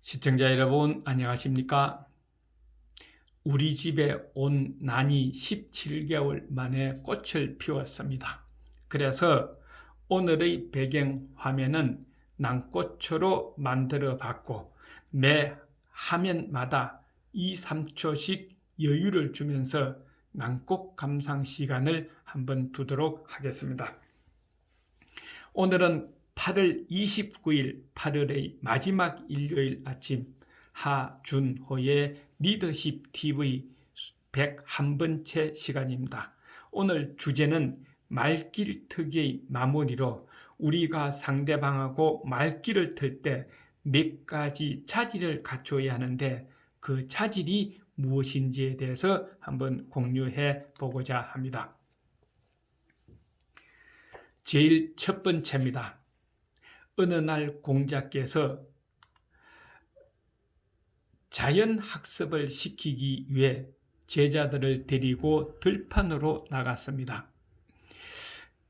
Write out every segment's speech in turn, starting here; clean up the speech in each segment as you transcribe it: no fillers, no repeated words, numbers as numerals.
시청자 여러분 안녕하십니까? 우리 집에 온 난이 17개월 만에 꽃을 피웠습니다. 그래서 오늘의 배경 화면은 난꽃으로 만들어 봤고 매 화면마다 2, 3초씩 여유를 주면서 난꽃 감상 시간을 한번 두도록 하겠습니다. 오늘은 8월 29일 8월의 마지막 일요일 아침 하준호의 리더십 TV 101번째 시간입니다. 오늘 주제는 말길 특유의 마무리로 우리가 상대방하고 말길을 틀 때 몇 가지 차질을 갖춰야 하는데 그 차질이 무엇인지에 대해서 한번 공유해 보고자 합니다. 제일 첫 번째입니다. 어느 날 공자께서 자연학습을 시키기 위해 제자들을 데리고 들판으로 나갔습니다.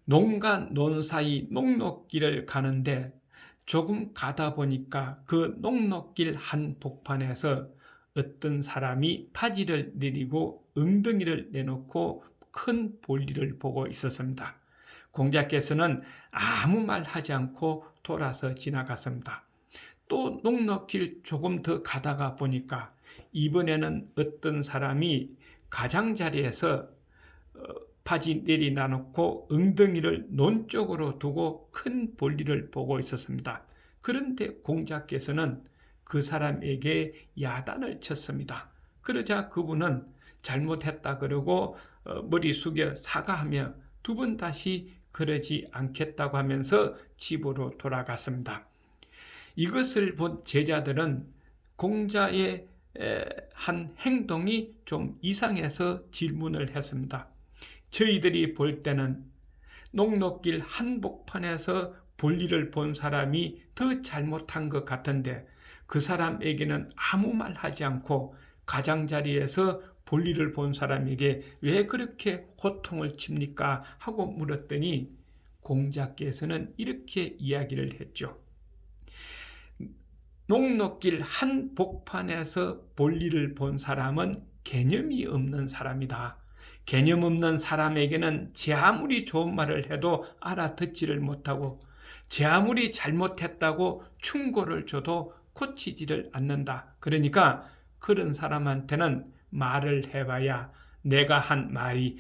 농가 논 사이 녹록길을 가는데 조금 가다 보니까 그 녹록길 한 복판에서 어떤 사람이 파지를 내리고 엉덩이를 내놓고 큰 볼일을 보고 있었습니다. 공자께서는 아무 말 하지 않고 돌아서 지나갔습니다. 또 녹록길 조금 더 가다가 보니까 이번에는 어떤 사람이 가장자리에서 파지 내려놓고 엉덩이를 논 쪽으로 두고 큰 볼일을 보고 있었습니다. 그런데 공자께서는 그 사람에게 야단을 쳤습니다. 그러자 그분은 잘못했다 그러고 머리 숙여 사과하며 두 번 다시 그러지 않겠다고 하면서 집으로 돌아갔습니다. 이것을 본 제자들은 공자의 한 행동이 좀 이상해서 질문을 했습니다. 저희들이 볼 때는 녹록길 한복판에서 볼일을 본 사람이 더 잘못한 것 같은데 그 사람에게는 아무 말 하지 않고 가장자리에서 볼일을 본 사람에게 왜 그렇게 호통을 칩니까? 하고 물었더니 공자께서는 이렇게 이야기를 했죠. 녹록길 한 복판에서 볼일을 본 사람은 개념이 없는 사람이다. 개념 없는 사람에게는 제 아무리 좋은 말을 해도 알아듣지를 못하고 제 아무리 잘못했다고 충고를 줘도 고치지를 않는다. 그러니까 그런 사람한테는 말을 해봐야 내가 한 말이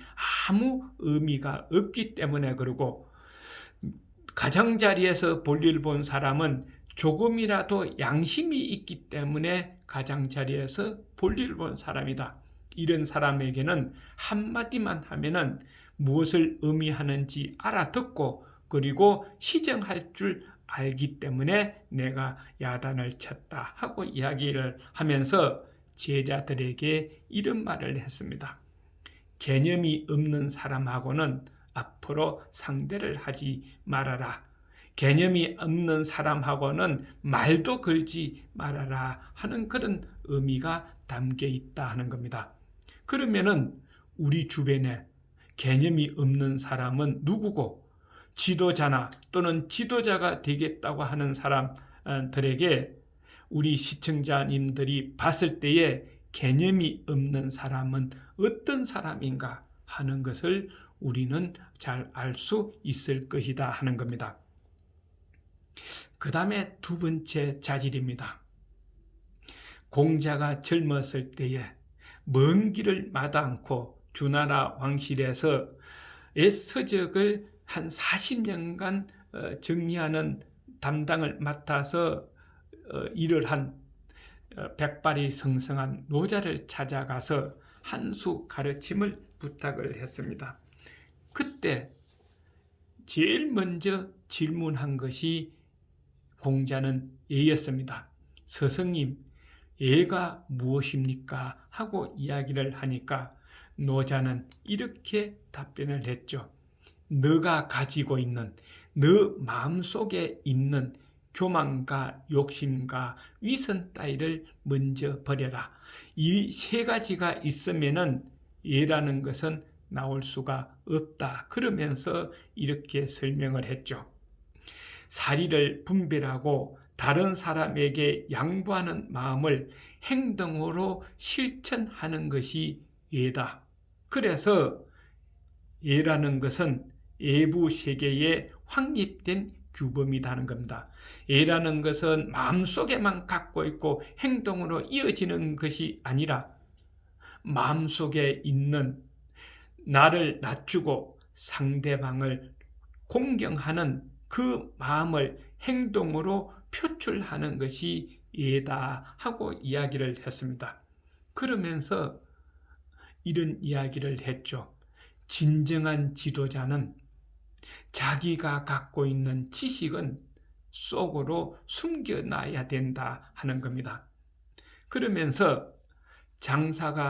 아무 의미가 없기 때문에 그러고 가장자리에서 볼일 본 사람은 조금이라도 양심이 있기 때문에 가장자리에서 볼일 본 사람이다. 이런 사람에게는 한마디만 하면은 무엇을 의미하는지 알아듣고 그리고 시정할 줄 알기 때문에 내가 야단을 쳤다 하고 이야기를 하면서 제자들에게 이런 말을 했습니다. 개념이 없는 사람하고는 앞으로 상대를 하지 말아라. 개념이 없는 사람하고는 말도 걸지 말아라 하는 그런 의미가 담겨 있다 하는 겁니다. 그러면은 우리 주변에 개념이 없는 사람은 누구고 지도자나 또는 지도자가 되겠다고 하는 사람들에게 우리 시청자님들이 봤을 때에 개념이 없는 사람은 어떤 사람인가 하는 것을 우리는 잘 알 수 있을 것이다 하는 겁니다. 그 다음에 두 번째 자질입니다. 공자가 젊었을 때에 먼 길을 마다 않고 주나라 왕실에서 서적을 한 40년간 정리하는 담당을 맡아서 일을 한 백발이 성성한 노자를 찾아가서 한 수 가르침을 부탁을 했습니다. 그때 제일 먼저 질문한 것이 공자는 예였습니다. 스승님, 예가 무엇입니까? 하고 이야기를 하니까 노자는 이렇게 답변을 했죠. 너가 가지고 있는 너 마음속에 있는 교만과 욕심과 위선 따위를 먼저 버려라. 이 세 가지가 있으면은 예라는 것은 나올 수가 없다. 그러면서 이렇게 설명을 했죠. 사리를 분별하고 다른 사람에게 양보하는 마음을 행동으로 실천하는 것이 예다. 그래서 예라는 것은 예부 세계에 확립된 규범이라는 겁니다. 예라는 것은 마음속에만 갖고 있고 행동으로 이어지는 것이 아니라 마음속에 있는 나를 낮추고 상대방을 공경하는 그 마음을 행동으로 표출하는 것이 예다 하고 이야기를 했습니다. 그러면서 이런 이야기를 했죠. 진정한 지도자는 자기가 갖고 있는 지식은 속으로 숨겨놔야 된다 하는 겁니다. 그러면서 장사를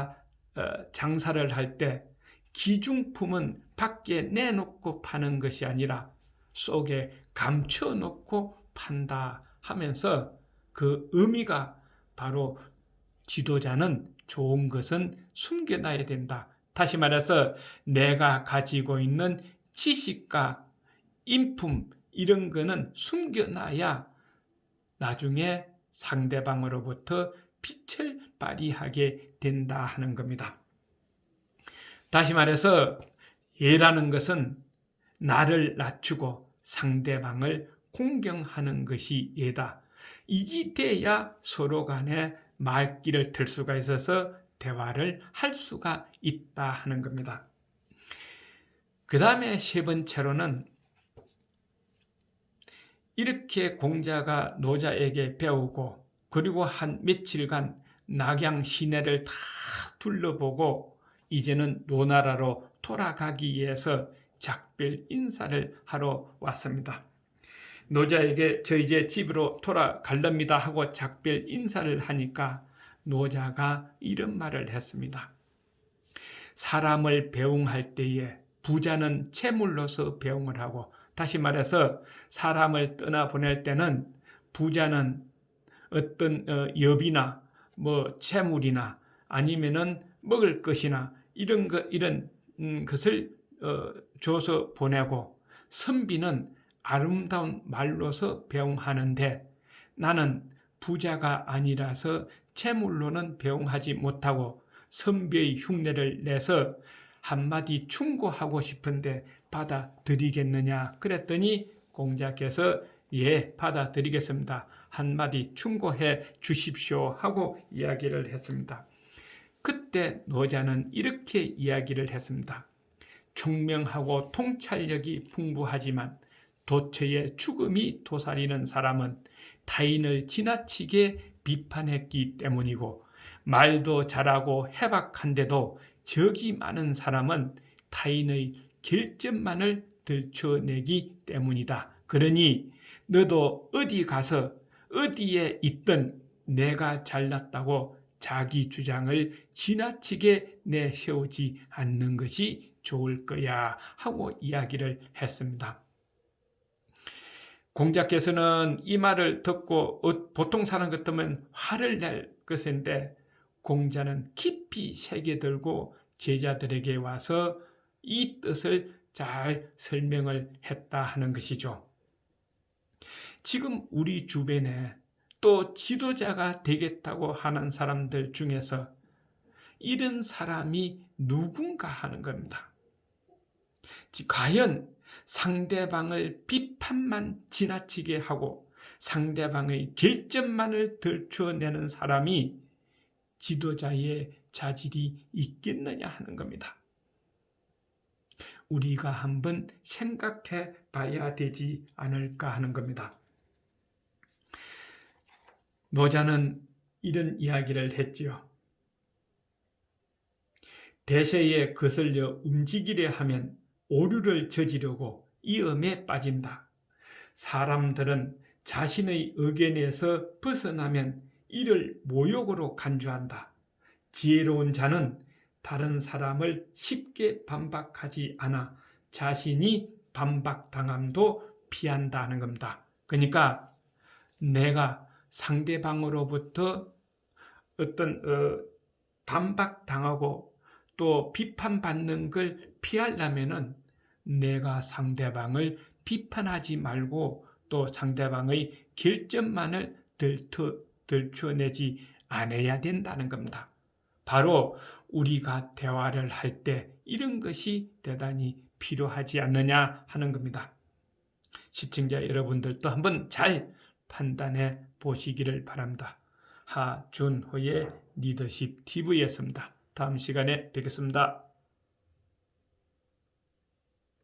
할 때 기중품은 밖에 내놓고 파는 것이 아니라 속에 감춰놓고 판다 하면서 그 의미가 바로 지도자는 좋은 것은 숨겨놔야 된다. 다시 말해서 내가 가지고 있는 지식과 인품 이런 거는 숨겨놔야 나중에 상대방으로부터 빛을 발휘하게 된다 하는 겁니다. 다시 말해서 예라는 것은 나를 낮추고 상대방을 공경하는 것이 예다. 이게 돼야 서로 간에 말귀를 틀 수가 있어서 대화를 할 수가 있다 하는 겁니다. 그 다음에 세 번째로는 이렇게 공자가 노자에게 배우고 그리고 한 며칠간 낙양 시내를 다 둘러보고 이제는 노나라로 돌아가기 위해서 작별 인사를 하러 왔습니다. 노자에게 저 이제 집으로 돌아갈랍니다 하고 작별 인사를 하니까 노자가 이런 말을 했습니다. 사람을 배웅할 때에 부자는 채물로서 배웅을 하고, 다시 말해서 사람을 떠나보낼 때는 부자는 어떤 여비나 채물이나 아니면은 먹을 것이나 이런 것을 줘서 보내고, 선비는 아름다운 말로서 배웅하는데 나는 부자가 아니라서 채물로는 배웅하지 못하고 선비의 흉내를 내서 한마디 충고하고 싶은데 받아들이겠느냐 그랬더니 공자께서 예, 받아들이겠습니다. 한마디 충고해 주십시오 하고 이야기를 했습니다. 그때 노자는 이렇게 이야기를 했습니다. 총명하고 통찰력이 풍부하지만 도처에 죽음이 도사리는 사람은 타인을 지나치게 비판했기 때문이고, 말도 잘하고 해박한데도 적이 많은 사람은 타인의 결점만을 들춰내기 때문이다. 그러니 너도 어디 가서 어디에 있든 내가 잘났다고 자기 주장을 지나치게 내세우지 않는 것이 좋을 거야 하고 이야기를 했습니다. 공자께서는 이 말을 듣고 보통 사람 같으면 화를 낼 것인데 공자는 깊이 새겨들고 제자들에게 와서 이 뜻을 잘 설명을 했다 하는 것이죠. 지금 우리 주변에 또 지도자가 되겠다고 하는 사람들 중에서 이런 사람이 누군가 하는 겁니다. 과연 상대방을 비판만 지나치게 하고 상대방의 결점만을 들춰내는 사람이 지도자의 자질이 있겠느냐 하는 겁니다. 우리가 한번 생각해 봐야 되지 않을까 하는 겁니다. 노자는 이런 이야기를 했지요. 대세에 거슬려 움직이려 하면 오류를 저지르고 위험에 빠진다. 사람들은 자신의 의견에서 벗어나면 이를 모욕으로 간주한다. 지혜로운 자는 다른 사람을 쉽게 반박하지 않아 자신이 반박당함도 피한다는 겁니다. 그러니까 내가 상대방으로부터 어떤 반박당하고 또 비판받는 걸 피하려면은 내가 상대방을 비판하지 말고 또 상대방의 결점만을 들추어내지 않아야 된다는 겁니다. 바로 우리가 대화를 할 때 이런 것이 대단히 필요하지 않느냐 하는 겁니다. 시청자 여러분들도 한번 잘 판단해 보시기를 바랍니다. 하준호의 리더십 TV였습니다. 다음 시간에 뵙겠습니다.